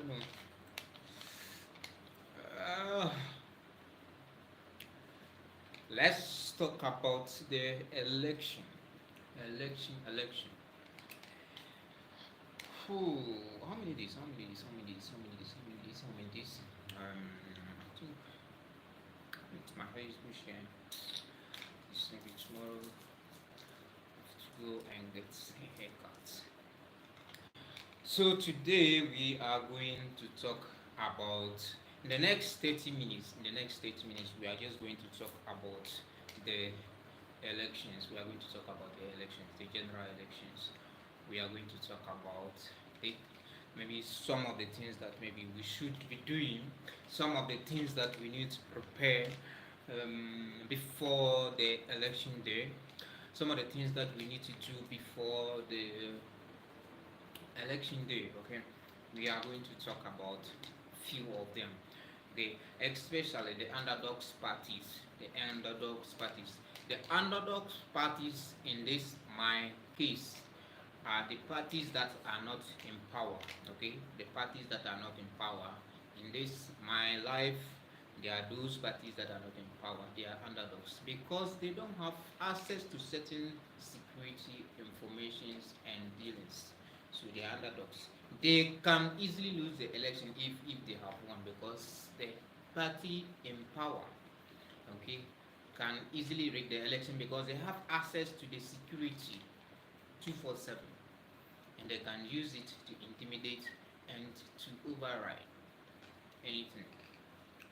don't know. Uh, let's talk about the election. Election. Whew, how many days? How many days? How many days? How many days? How many days? How many days? I think it's my Facebook share. It's maybe tomorrow to go and get a haircut. So today we are going to talk about in the next 30 minutes. In the next 30 minutes, we are just going to talk about the elections. We are going to talk about the elections, the general elections. We are going to talk about the, maybe some of the things that maybe we should be doing, some of the things that we need to prepare before the election day, some of the things that we need to do before the election day. Okay, we are going to talk about few of them. Okay, especially the underdogs parties. The underdogs parties in this my case are the parties that are not in power. Okay, the parties that are not in power in this my life, there are those parties that are not in power. They are underdogs because they don't have access to certain security informations and dealings. So they are underdogs. They can easily lose the election if they have won because the party in power, okay, can easily rig the election because they have access to the security 247 and they can use it to intimidate and to override anything.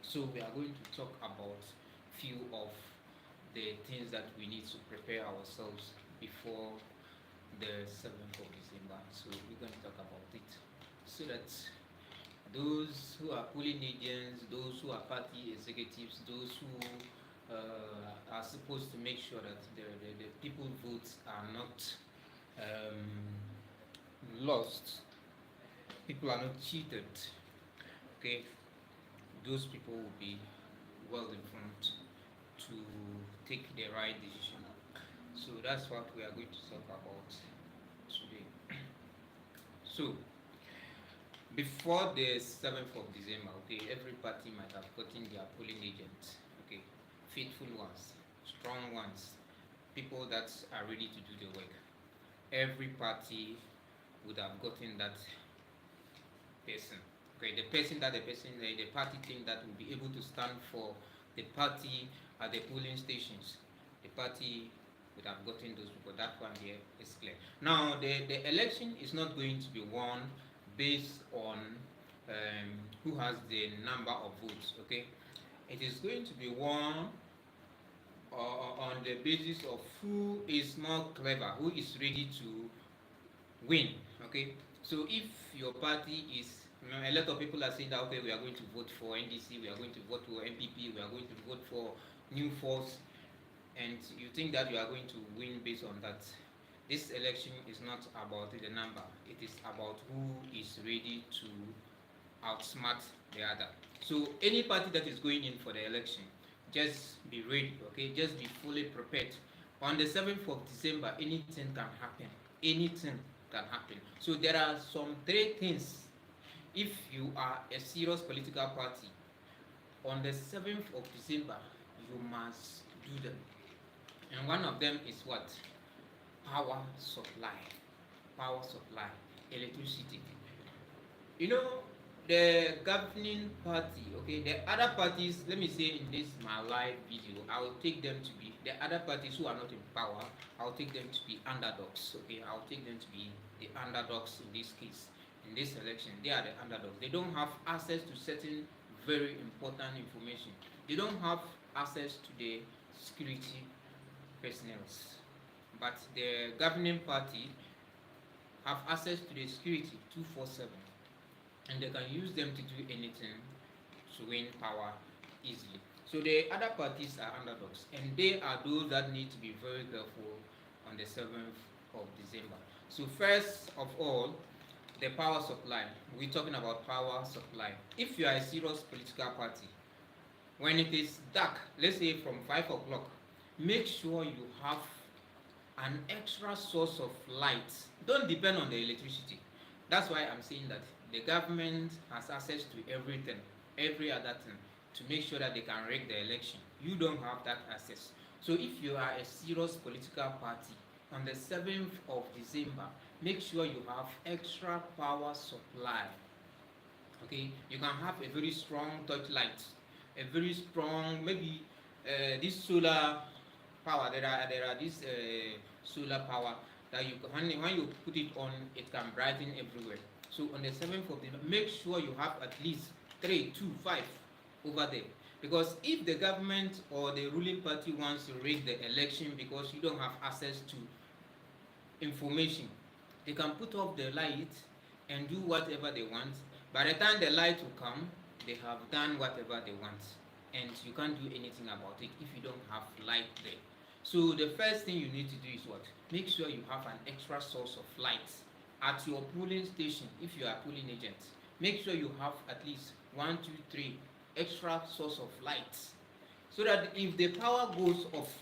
So we are going to talk about few of the things that we need to prepare ourselves before the 7th of December. So we're going to talk about it so that those who are polling agents, those who are party executives, those who are supposed to make sure that the people votes are not lost, people are not cheated, okay, those people will be well informed to take the right decision. So that's what we are going to talk about today. So before the 7th of December, okay, every party might have gotten their polling agents, okay, faithful ones, strong ones, people that are ready to do the work. Every party would have gotten that person, okay, the party think that will be able to stand for the party at the polling stations. The party would have gotten those people. That one here is clear. Now, the election is not going to be won based on who has the number of votes. Okay, it is going to be won on the basis of who is more clever, who is ready to win. Okay, so if your party is, a lot of people are saying that okay, we are going to vote for NDC, we are going to vote for MPP, we are going to vote for New Force, and you think that you are going to win based on that. This election is not about the number, it is about who is ready to outsmart the other. So any party that is going in for the election, just be ready, okay? Just be fully prepared. On the 7th of December, anything can happen. Anything can happen. So there are some three things. If you are a serious political party, on the 7th of December, you must do them. And one of them is what? Power supply. Power supply. Electricity. You know, the governing party, okay, the other parties, let me say in this my live video, I will take them to be the other parties who are not in power, I'll take them to be underdogs, okay, I'll take them to be the underdogs in this case. In this election, they are the underdogs. They don't have access to certain very important information. They don't have access to the security personnel. But the governing party have access to the security 247 and they can use them to do anything to win power easily. So the other parties are underdogs and they are those that need to be very careful on the 7th of December. So first of all, the power supply. We're talking about power supply. If you are a serious political party, when it is dark, let's say from 5 o'clock, make sure you have an extra source of light. Don't depend on the electricity. That's why I'm saying that the government has access to everything, every other thing, to make sure that they can rig the election. You don't have that access. So if you are a serious political party, on the 7th of December, make sure you have extra power supply. Okay, you can have a very strong torchlight, a very strong, maybe this solar power. There are this solar power that you when you put it on, it can brighten everywhere. So on the 7th of December, make sure you have at least 3, 2, 5 over there. Because if the government or the ruling party wants to rig the election because you don't have access to information, they can put up the light and do whatever they want. By the time the light will come, they have done whatever they want, and you can't do anything about it if you don't have light there. So the first thing you need to do is what? Make sure you have an extra source of light at your polling station. If you are a polling agent, make sure you have at least 1, 2, 3 extra source of light, so that if the power goes off,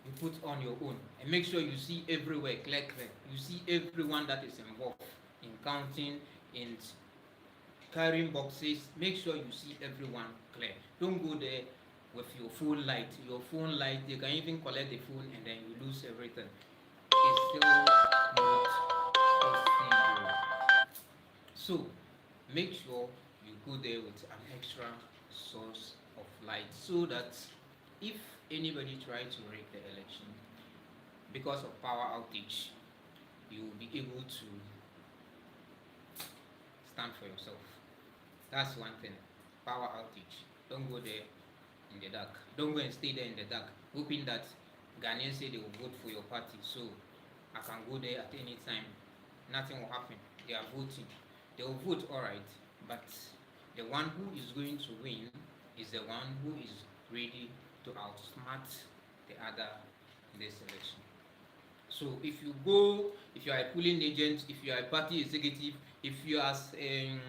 you put on your own, and make sure you see everywhere clear. You see everyone that is involved in counting, in carrying boxes. Make sure you see everyone clear. Don't go there with your phone light. Your phone light, they can even collect the phone and then you lose everything. It's still not possible. So make sure you go there with an extra source of light, so that if anybody try to rig the election because of power outage, you will be able to stand for yourself. That's one thing. Power outage. Don't go there in the dark. Don't go and stay there in the dark, hoping that Ghanaians say they will vote for your party, so I can go there at any time. Nothing will happen. They are voting. They will vote, alright, but the one who is going to win is the one who is ready to outsmart the other in this election. So if you are a polling agent, if you are a party executive, if you are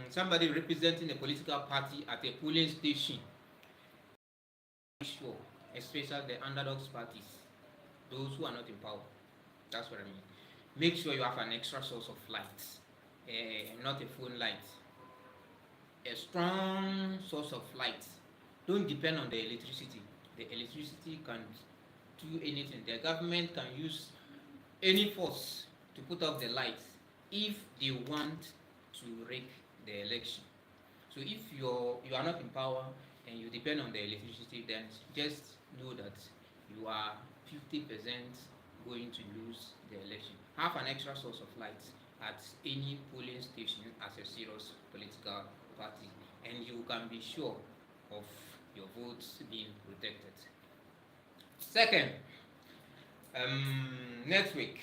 somebody representing a political party at a polling station, sure, especially the underdogs parties, those who are not in power, that's what I mean. Make sure you have an extra source of light, not a phone light, a strong source of light. Don't depend on the electricity. The electricity can do anything. The government can use any force to put up the lights if they want to rig the election. So if you are not in power and you depend on the electricity, then just know that you are 50% going to lose the election. Have an extra source of light at any polling station as a serious political party, and you can be sure of your votes being protected. Second, network.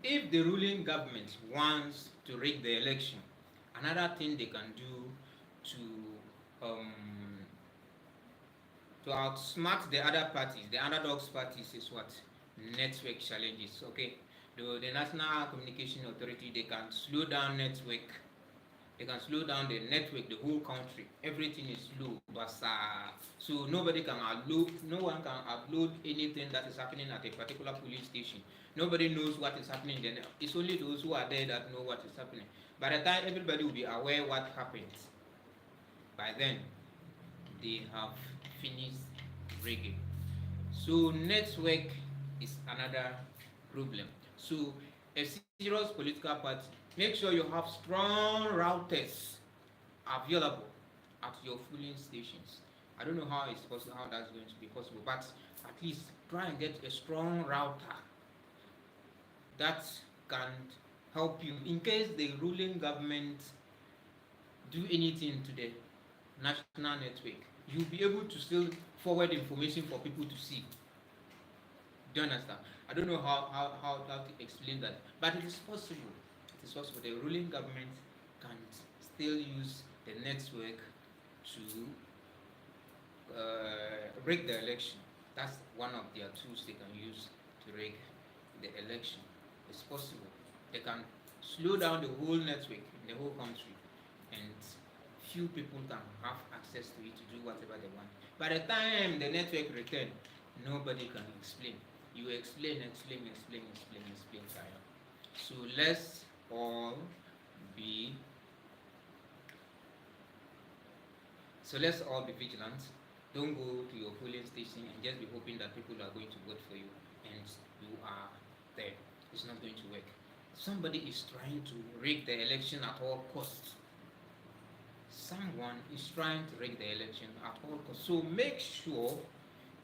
If the ruling government wants to rig the election, another thing they can do to outsmart the other parties, the underdogs parties, is what? Network challenges. Okay, the National Communication Authority, they can slow down network. They can slow down the network, the whole country. Everything is slow, so no one can upload anything that is happening at a particular police station. Nobody knows what is happening then. It's only those who are there that know what is happening. By the time everybody will be aware what happened, by then they have finished rigging. So network is another problem. So a serious political party, make sure you have strong routers available at your polling stations. I don't know how it's possible, how that's going to be possible, but at least try and get a strong router that can help you in case the ruling government do anything to the national network. You'll be able to still forward information for people to see. Do you understand? I don't know how to explain that, but it is possible. It is possible. The ruling government can still use the network to rig the election. That's one of their tools they can use to rig the election. It's possible. They can slow down the whole network in the whole country, and few people can have access to it to do whatever they want. By the time the network return, nobody can explain. You explain. So let's all So let's all be vigilant. Don't go to your polling station and just be hoping that people are going to vote for you and you are there. It's not going to work. Somebody is trying to rig the election at all costs. Someone is trying to rig the election at all costs. So make sure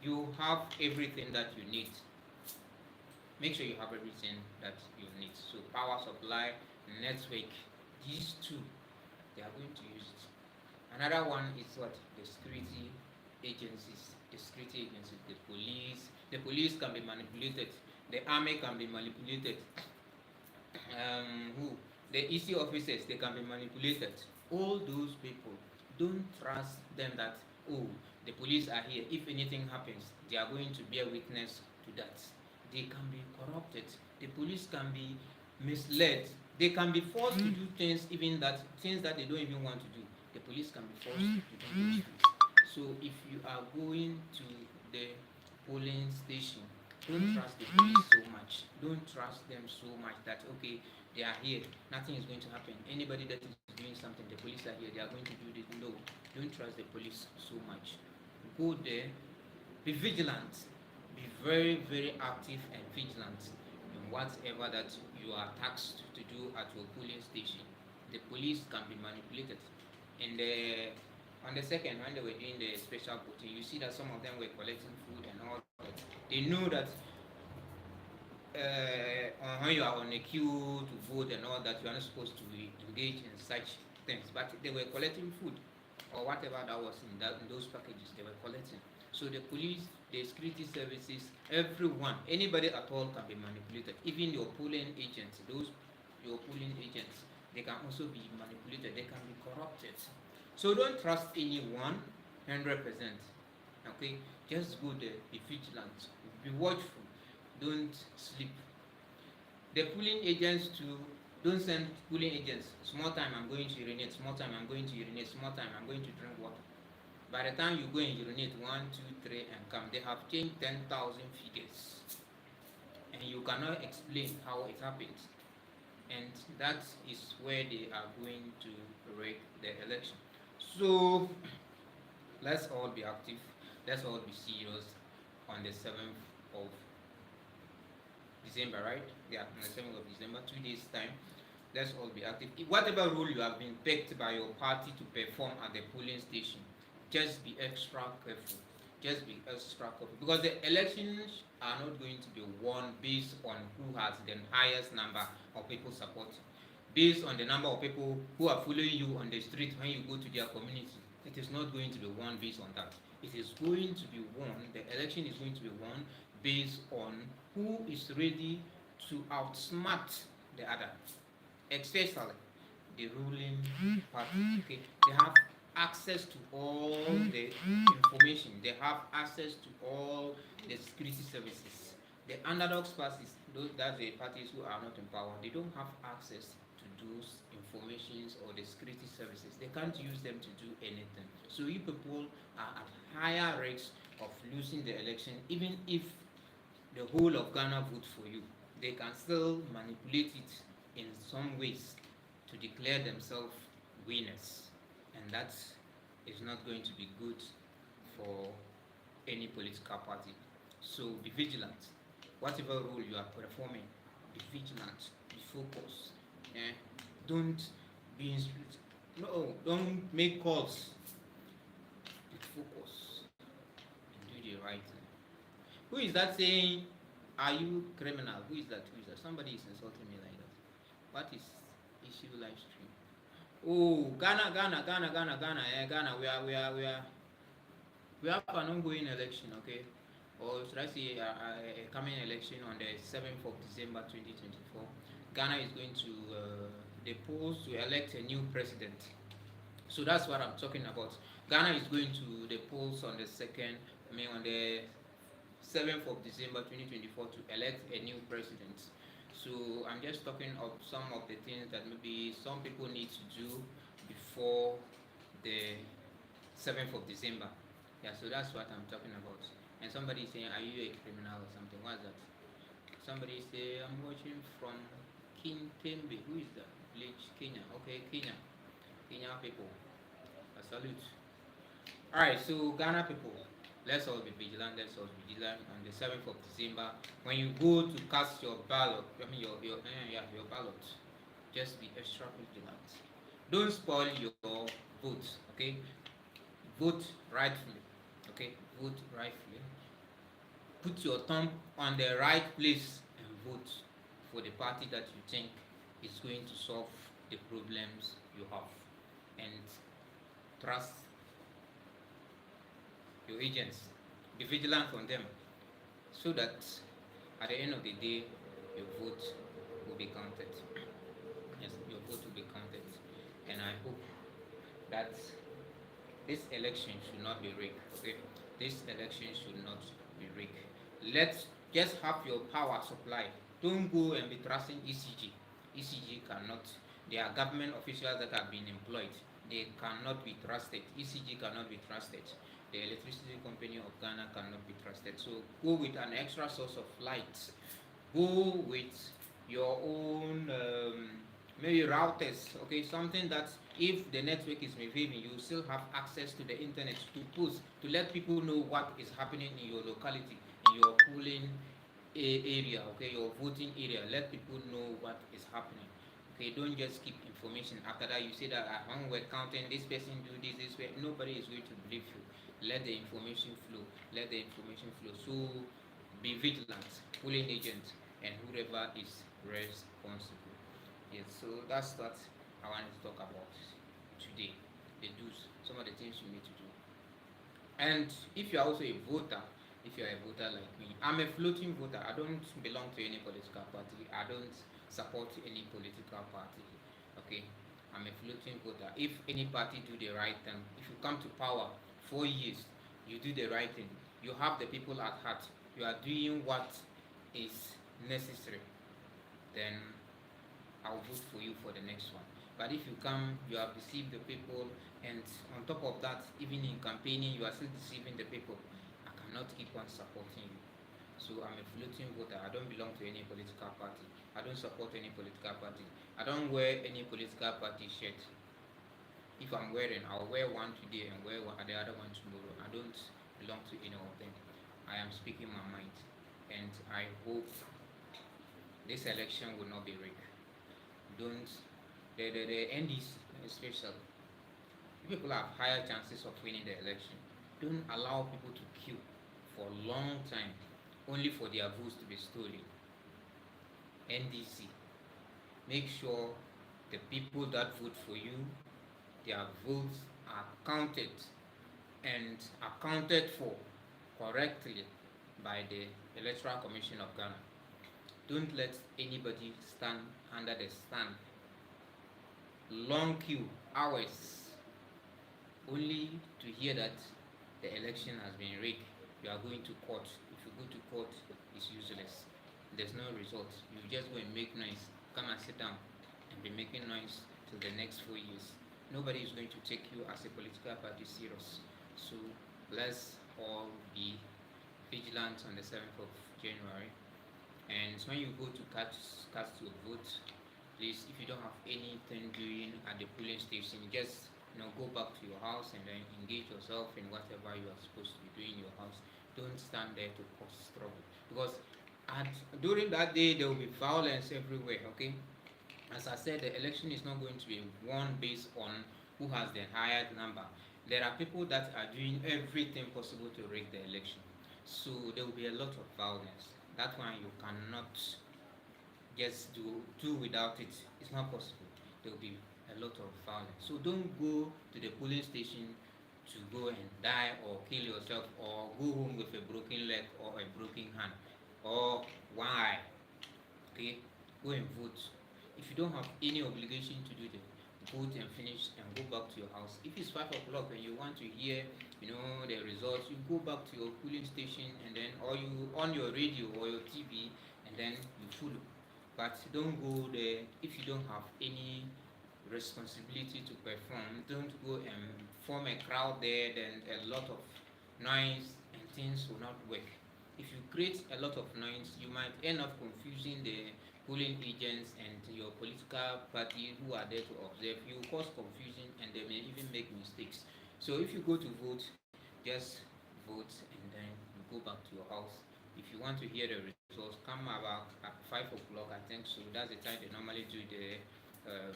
you have everything that you need. Make sure you have everything that you need. So power supply, network, these two, they are going to use it. Another one is what? The security agencies. The security agencies, the police. The police can be manipulated. The army can be manipulated. Who? The EC officers, they can be manipulated. All those people, don't trust them that, oh, the police are here. If anything happens, they are going to bear witness to that. They can be corrupted. The police can be misled. They can be forced to do things that they don't even want to do. The police can be forced to do those things. So if you are going to the polling station, don't trust the police so much. Don't trust them so much that, okay, they are here, nothing is going to happen. Anybody that is doing something, the police are here, they are going to do this. No, don't trust the police so much. Go there, be vigilant, be very, very active and vigilant in whatever that you are tasked to do at your polling station. The police can be manipulated. And on the second, when they were doing the special voting, you see that some of them were collecting food and all that. They know that when you are on a queue to vote and all that, you are not supposed to engage in such things. But they were collecting food or whatever that was in those packages they were collecting. So the police, the security services, everyone, anybody at all can be manipulated. Even your polling agents, your polling agents, they can also be manipulated. They can be corrupted. So don't trust anyone 100%. Okay, just go there, be vigilant, be watchful, don't sleep. The polling agents too, don't send polling agents. Small time I'm going to urinate, small time I'm going to urinate, small time I'm going to drink water. By the time you go and urinate 1, 2, 3 and come, they have changed 10,000 figures. And you cannot explain how it happens. And that is where they are going to rig the election. So let's all be active. Let's all be serious on the 7th of December, right? Yeah, on the 7th of December, 2 days time. Let's all be active. Whatever role you have been picked by your party to perform at the polling station, just be extra careful. Just be extra careful. Because the elections are not going to be won based on who has the highest number of people supporting. Based on the number of people who are following you on the street when you go to their community. It is not going to be won based on that. It is going to be won, the election is going to be won based on who is ready to outsmart the other. Especially the ruling party. Okay, they have access to all the information. They have access to all the security services. The underdogs parties, that's the parties who are not in power, they don't have access to those informations or the security services. They can't use them to do anything. So you people are at higher risk of losing the election, even if the whole of Ghana vote for you. They can still manipulate it in some ways to declare themselves winners, and that is not going to be good for any political party. So be vigilant. Whatever role you are performing, be vigilant, be focused. Eh? Don't be don't make calls. Be focused and do the right thing. Who is that saying, are you criminal? Who is that? Who is that? Somebody is insulting me like that. What is issue live stream? Oh, Ghana. Ghana. We have an ongoing election, okay? Or should I say a coming election on the 7th of December 2024. Ghana is going to the polls to elect a new president. So that's what I'm talking about. Ghana is going to the polls on the on the 7th of December 2024 to elect a new president. So I'm just talking of some of the things that maybe some people need to do before the 7th of December. Yeah, so that's what I'm talking about. And somebody is saying, are you a criminal or something? What's that? Somebody say, I'm watching from Tembe. Who is that? Village, Kenya. Okay, Kenya. Kenya people. A salute. Alright, so Ghana people, let's all be vigilant. Let's all be vigilant on the 7th of December. When you go to cast your ballot, I mean your ballot, just be extra vigilant. Don't spoil your vote, okay? Vote rightfully, okay? Vote rightfully. Put your thumb on the right place and vote for the party that you think is going to solve the problems you have. And trust your agents. Be vigilant on them so that at the end of the day, your vote will be counted. Yes, your vote will be counted. And I hope that this election should not be rigged. Okay, this election should not be rigged. Let's just have your power supply. Don't go and be trusting ECG. ECG cannot. There are government officials that have been employed. They cannot be trusted. ECG cannot be trusted. The electricity company of Ghana cannot be trusted. So go with an extra source of light. Go with your own maybe routers, okay, something that if the network is misbehaving, you still have access to the internet to post, to let people know what is happening in your locality, in your polling area, okay, your voting area. Let people know what is happening. Okay, don't just keep information. After that, you say that when we're counting, this person do this way. Nobody is going to believe you. Let the information flow. Let the information flow. So be vigilant, polling agent, and whoever is responsible. Yes, so that's what I wanted to talk about today. The do's, some of the things you need to do. And if you are also a voter, if you are a voter like me, I'm a floating voter. I don't belong to any political party. I don't support any political party. Okay, I'm a floating voter. If any party do the right thing, if you come to power 4 years, you do the right thing. You have the people at heart. You are doing what is necessary. Then I'll vote for you for the next one. But if you come, you have deceived the people, and on top of that, even in campaigning, you are still deceiving the people. I cannot keep on supporting you. So I'm a floating voter. I don't belong to any political party. I don't support any political party. I don't wear any political party shirt. If I'm wearing, I'll wear one today and wear the other one tomorrow. I don't belong to any of them. I am speaking my mind, and I hope this election will not be rigged. Don't the NDC especially, people have higher chances of winning the election. Don't allow people to queue for a long time only for their votes to be stolen. NDC, make sure the people that vote for you, their votes are counted and accounted for correctly by the Electoral Commission of Ghana. Don't let anybody stand under the stand. Long queue, hours, only to hear that the election has been rigged. You are going to court. If you go to court, it's useless. There's no result. You just go and make noise. Come and sit down and be making noise till the next 4 years. Nobody is going to take you as a political party serious. So let's all be vigilant on the 7th of January. And when you go to cast your vote, please, if you don't have anything doing at the polling station, just go back to your house and then engage yourself in whatever you are supposed to be doing in your house. Don't stand there to cause trouble, because during that day there will be violence everywhere. Okay, as I said, the election is not going to be won based on who has the highest number. There are people that are doing everything possible to rig the election, so there will be a lot of violence. That one you cannot just do without it. It's not possible. There will be a lot of violence. So don't go to the polling station to go and die or kill yourself or go home with a broken leg or a broken hand or one eye. Okay, go and vote. If you don't have any obligation to do the vote and finish and go back to your house. If it's 5 o'clock and you want to hear, the results, you go back to your polling station and then, or you on your radio or your TV, and then you follow. But don't go there if you don't have any responsibility to perform. Don't go and form a crowd there, then a lot of noise and things will not work. If you create a lot of noise, you might end up confusing the polling agents and your political party who are there to observe. You cause confusion and they may even make mistakes. So if you go to vote, just vote and then you go back to your house. If you want to hear the results, come about at 5 o'clock, I think so. That's the time they normally do um,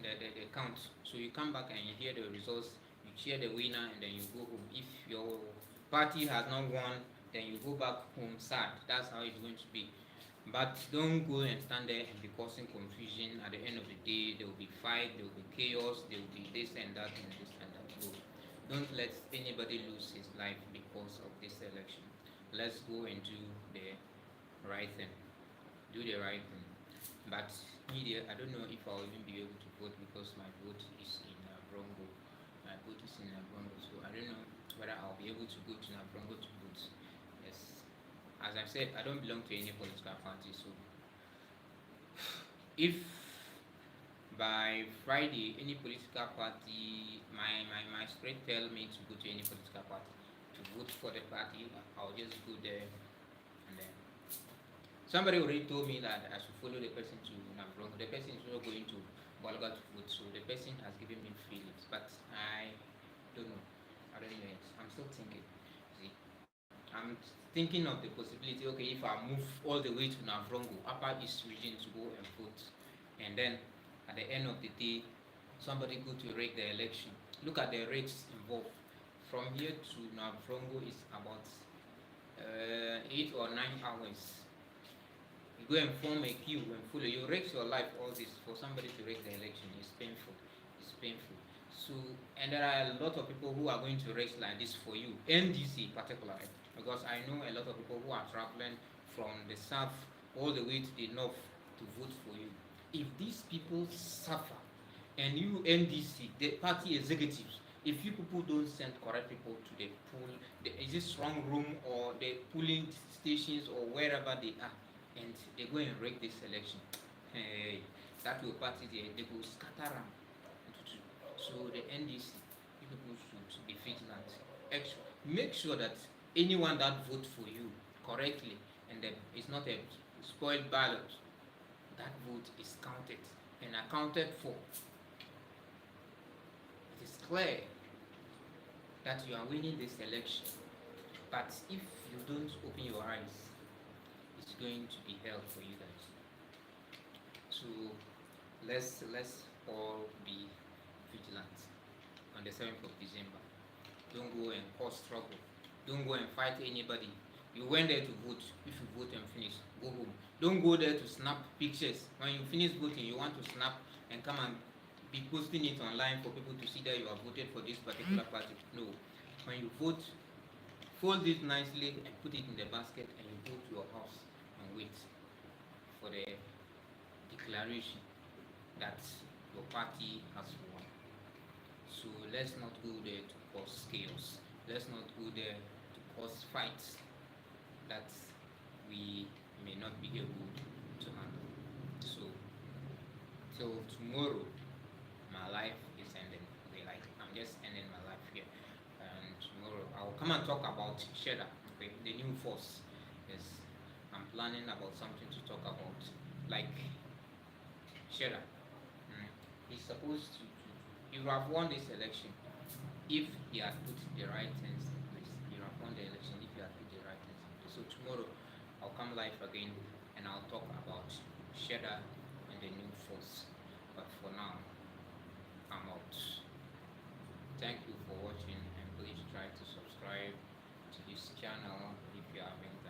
the count. So you come back and you hear the results, you cheer the winner, and then you go home. If your party has not won, then you go back home sad. That's how it's going to be. But don't go and stand there and be causing confusion. At the end of the day, there will be fight, there will be chaos, there will be this and that and this and that. So don't let anybody lose his life because of this election. Let's go and do the right thing. Do the right thing. But media, I don't know if I'll even be able to vote because my vote is in Brongo. My vote is in Brongo, so I don't know whether I'll be able to go to Brongo to vote. Yes, as I've said, I don't belong to any political party, so if by Friday any political party, my spirit tell me to go to any political party to vote for the party, I'll just go there and then somebody already told me that I should follow the person to Navrongo. The person is not going to Bolga to vote, so the person has given me feelings, but I don't know. I don't know yet. I'm still thinking. See, I'm thinking of the possibility. Okay, if I move all the way to Navrongo, Upper East region to go and vote, and then at the end of the day, somebody go to rig the election. Look at the rates involved. From here to Navrongo is about 8 or 9 hours. You go and form a queue and follow. You risk your life, all this, for somebody to rig the election. It's painful. It's painful. So, and there are a lot of people who are going to race like this for you, NDC particularly, because I know a lot of people who are traveling from the south all the way to the north to vote for you. If these people suffer, and you NDC, the party executives, if you people don't send correct people to the pool, is it strong room or the polling stations or wherever they are, and they go and rig this election, hey, that will party there, they will scatter them. So the NDC, people should be vigilant. Make sure that anyone that votes for you correctly and that it's not a spoiled ballot, that vote is counted and accounted for. It is clear that you are winning this election, but if you don't open your eyes, it's going to be hell for you guys. So let's all be vigilant on the 7th of December. Don't go and cause trouble. Don't go and fight anybody. You went there to vote. If you vote and finish, go home. Don't go there to snap pictures. When you finish voting, you want to snap and come and be posting it online for people to see that you have voted for this particular party. No. When you vote, fold it nicely and put it in the basket and you go to your house and wait for the declaration that your party has won. So let's not go there to cause chaos. Let's not go there to cause fights that we may not be able to handle. So till tomorrow, my life is ending. Okay, like I'm just ending my life here. And tomorrow I'll come and talk about Shedder, okay, the new force. Yes, I'm planning about something to talk about, like Shedder. He's supposed to you have won this election if he had put the right things in place. You have won the election if you had put the right things in place. So tomorrow I'll come live again and I'll talk about Shedder and the new force. But for now, I'm out. Thank you for watching and please try to subscribe to this channel if you haven't